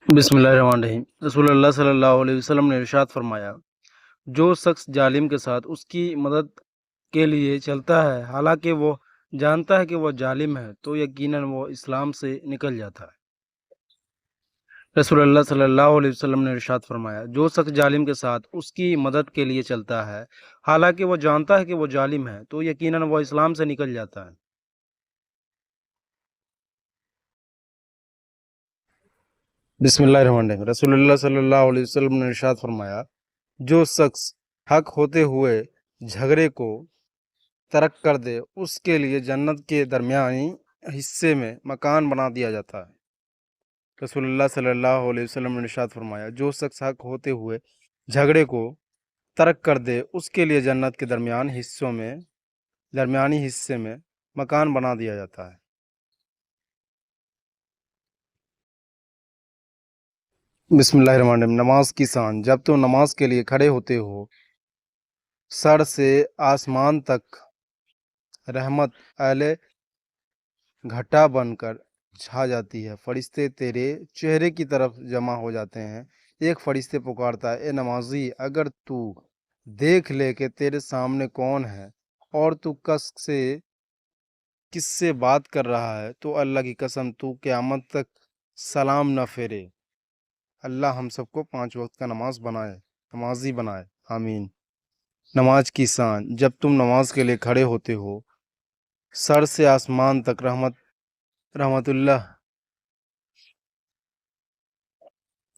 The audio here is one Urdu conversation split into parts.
بسم اللہ الرحمن الرحیم۔ رسول اللہ صلی اللہ علیہ وسلم نے ارشاد فرمایا، جو شخص ظالم کے ساتھ اس کی مدد کے لیے چلتا ہے حالانکہ وہ جانتا ہے کہ وہ ظالم ہے تو یقیناً وہ اسلام سے نکل جاتا ہے۔ رسول اللہ صلی اللہ علیہ وسلم نے ارشاد فرمایا، جو شخص ظالم کے ساتھ اس کی مدد کے لیے چلتا ہے حالانکہ وہ جانتا ہے کہ وہ ظالم ہے تو یقیناً وہ اسلام سے نکل جاتا ہے۔ بسم اللہ الرحمن الرحیم۔ رسول اللہ صلی اللہ علیہ وسلم نے ارشاد فرمایا، جو شخص حق ہوتے ہوئے جھگڑے کو ترک کر دے اس کے لیے جنت کے درمیانی حصے میں مکان بنا دیا جاتا ہے۔ رسول اللہ صلی اللہ علیہ وسلم نے ارشاد فرمایا، جو شخص حق ہوتے ہوئے جھگڑے کو ترک کر دے اس کے لیے جنت کے درمیانی حصے میں مکان بنا دیا جاتا ہے۔ بسم اللہ الرحمن الرحیم۔ نماز کی شان۔ جب تم نماز کے لیے کھڑے ہوتے ہو سر سے آسمان تک رحمت اہل گھٹا بن کر چھا جاتی ہے، فرشتے تیرے چہرے کی طرف جمع ہو جاتے ہیں۔ ایک فرشتے پکارتا ہے، اے نمازی، اگر تو دیکھ لے کہ تیرے سامنے کون ہے اور تو کس سے بات کر رہا ہے تو اللہ کی قسم تو قیامت تک سلام نہ پھیرے۔ اللہ ہم سب کو 5 وقت کا نمازی بنائے، آمین۔ نماز کی شان۔ جب تم نماز کے لیے کھڑے ہوتے ہو سر سے آسمان تک رحمت اللہ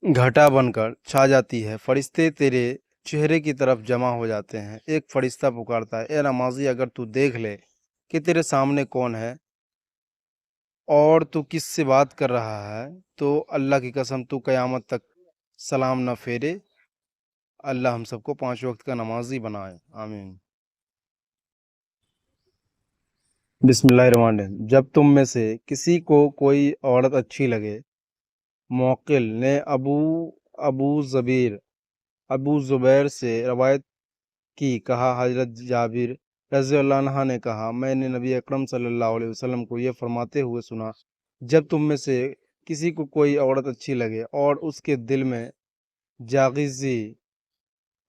گھٹا بن کر چھا جاتی ہے، فرشتے تیرے چہرے کی طرف جمع ہو جاتے ہیں۔ ایک فرشتہ پکارتا ہے، اے نمازی، اگر تو دیکھ لے کہ تیرے سامنے کون ہے اور تو کس سے بات کر رہا ہے تو اللہ کی قسم تو قیامت تک سلام نہ پھیرے۔ اللہ ہم سب کو 5 وقت کا نمازی بنائے، آمین۔ بسم اللہ الرحمن الرحیم۔ جب تم میں سے کسی کو کوئی عورت اچھی لگے، موقل نے ابو زبیر سے روایت کی، کہا حضرت جابر رضی اللہ عنہ نے کہا، میں نے نبی اکرم صلی اللہ علیہ وسلم کو یہ فرماتے ہوئے سنا، جب تم میں سے کسی کو کوئی عورت اچھی لگے اور اس کے دل میں جاغزی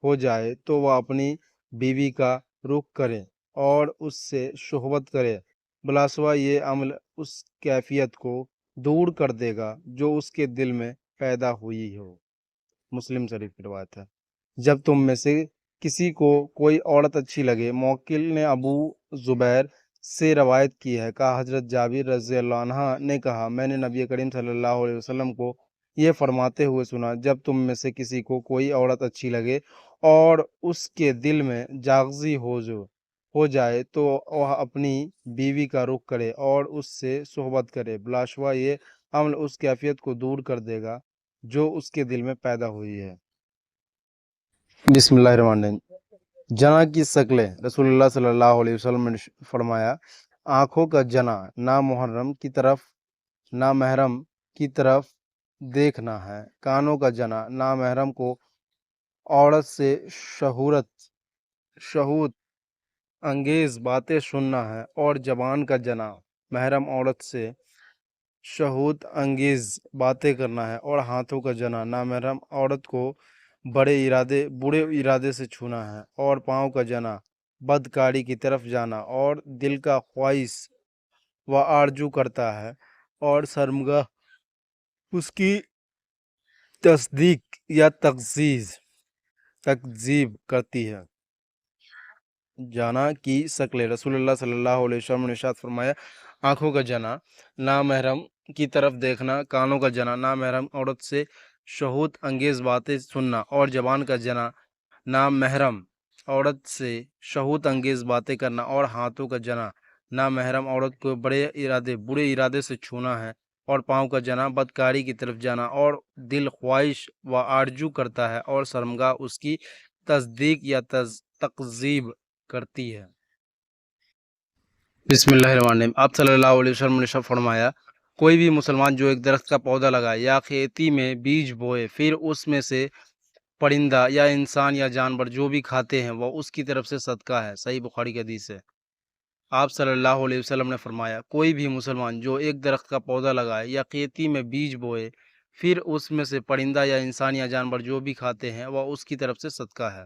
ہو جائے تو وہ اپنی بیوی کا رخ کرے اور اس سے صحبت کرے، بلاسوا یہ عمل اس کیفیت کو دور کر دے گا جو اس کے دل میں پیدا ہوئی ہو۔ مسلم شریف کی روایت ہے۔ جب تم میں سے کسی کو کوئی عورت اچھی لگے، موقل نے ابو زبیر سے روایت کی ہے، کہا حضرت جابر رضی اللہ عنہ نے کہا، میں نے نبی کریم صلی اللہ علیہ وسلم کو یہ فرماتے ہوئے سنا، جب تم میں سے کسی کو کوئی عورت اچھی لگے اور اس کے دل میں جاغزی ہو جائے تو وہ اپنی بیوی کا رخ کرے اور اس سے صحبت کرے، بلاشبہ یہ عمل اس کیفیت کو دور کر دے گا جو اس کے دل میں پیدا ہوئی ہے۔ بسم اللہ الرحمن الرحیم۔ جنا کی شکلیں۔ رسول اللہ صلی اللہ علیہ وسلم نے فرمایا، آنکھوں کا جنا نامحرم کی طرف دیکھنا ہے، کانوں کا جنا نامحرم کو عورت سے شہوت انگیز باتیں سننا ہے، اور زبان کا جنا محرم عورت سے شہوت انگیز باتیں کرنا ہے، اور ہاتھوں کا جنا نامحرم عورت کو برے ارادے سے چھونا ہے، اور پاؤں کا جنا بدکاری کی طرف جانا اور دل کا خواہش و آرزو کرتا ہے، اور شرمگاہ اس کی تصدیق یا تکذیب کرتی ہے۔ جنا کی شکلیں۔ رسول اللہ صلی اللہ علیہ وسلم نے ارشاد فرمایا، آنکھوں کا جنا نامحرم کی طرف دیکھنا، کانوں کا جنا نامحرم عورت سے شہوت انگیز باتیں سننا، اور زبان کا جنا نامحرم عورت سے شہوت انگیز باتیں کرنا، اور ہاتھوں کا جنا نامحرم عورت کو برے ارادے سے چھونا ہے، اور پاؤں کا جنا بدکاری کی طرف جانا اور دل خواہش و آرزو کرتا ہے، اور شرمگاہ اس کی تصدیق یا تکذیب کرتی ہے۔ بسم اللہ الرحمن الرحیم۔ آپ صلی اللہ علیہ وسلم نے فرمایا، کوئی بھی مسلمان جو ایک درخت کا پودا لگائے یا کھیتی میں بیج بوئے، پھر اس میں سے پرندہ یا انسان یا جانور جو بھی کھاتے ہیں وہ اس کی طرف سے صدقہ ہے، صحیح بخاری کی حدیث ہے۔ آپ صلی اللہ علیہ وسلم نے فرمایا، کوئی بھی مسلمان جو ایک درخت کا پودا لگائے یا کھیتی میں بیج بوئے، پھر اس میں سے پرندہ یا انسان یا جانور جو بھی کھاتے ہیں وہ اس کی طرف سے صدقہ ہے۔